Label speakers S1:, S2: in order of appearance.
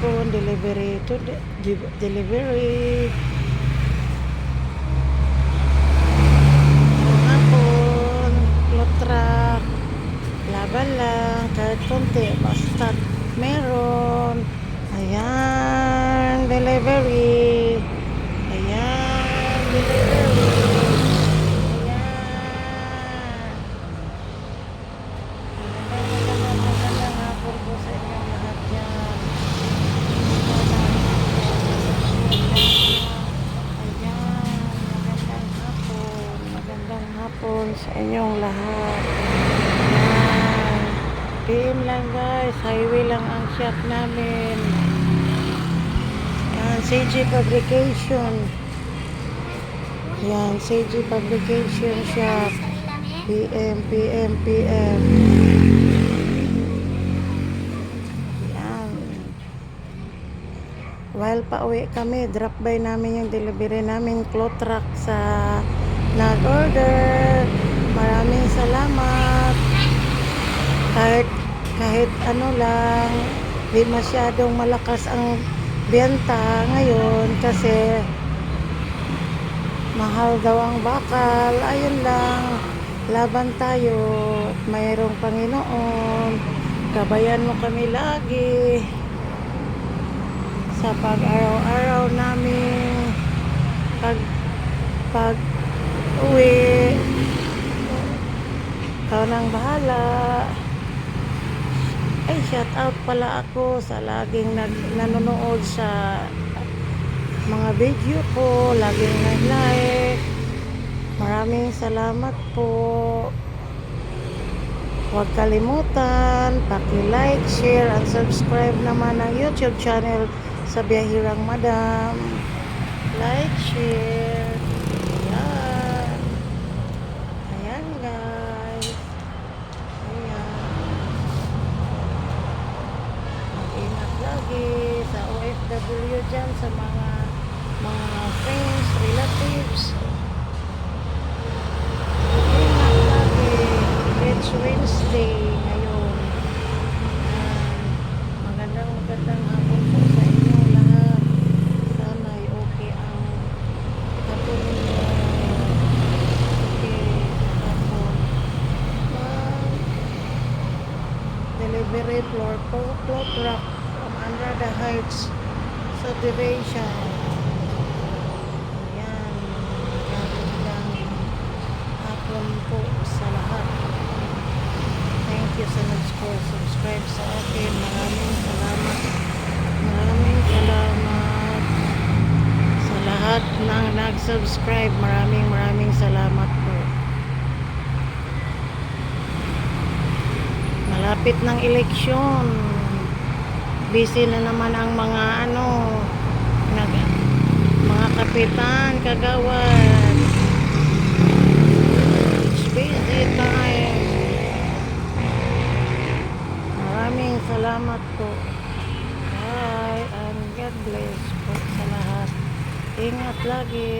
S1: hapon, delivery to delivery. Ngayong hapon, klotra, laban lang, kahit konti, basta meron. Ayan, delivery. Ayan, delivery. Magandang hapon po sa inyong lahat dyan. Ayan, magandang hapon sa inyong lahat. Ayan, PM lang guys, highway lang ang shop namin. Ayan, CG Publication. Ayan, CG Publication shop. PM. Ayan. While pa uwi kami, drop by namin yung delivery namin, cloth truck sa nag-order. Maraming salamat. Kahit ano lang, di masyadong malakas ang benta ngayon kasi mahal daw ang bakal. Ayun lang, laban tayo at mayroong Panginoon. Gabayan mo kami lagi sa pag-araw-araw namin pag uwi. Ikaw nang bahala. Ay, shout out pala ako sa laging nanonood sa mga video ko, laging nag-like. Maraming salamat po. Huwag kalimutan, paki-like, share, and subscribe naman ang YouTube channel sa Biyahirang Madam. Like, share. Ayan. Ayan guys. Ayan. Mag-ingat lagi sa OFW dyan, sa mga friends, relatives. Mag-ingat lagi. It's Wednesday ngayon. Magandang hapon po sa inyo lahat. Sana ay okay ang hapon ninyo. Okay, hapon. Delivery floor truck from Andrada Heights subdivision. Ayan. Magandang hapon po sa lahat. Thank you sa nag-subscribe sa akin. Maraming salamat. Maraming salamat sa lahat ng nag-subscribe. Maraming salamat po. Malapit ng eleksyon. Busy na naman ang mga mga kapitan, kagawad. It's busy time. Maraming salamat po. Bye and God bless po sa lahat. Ingat lagi.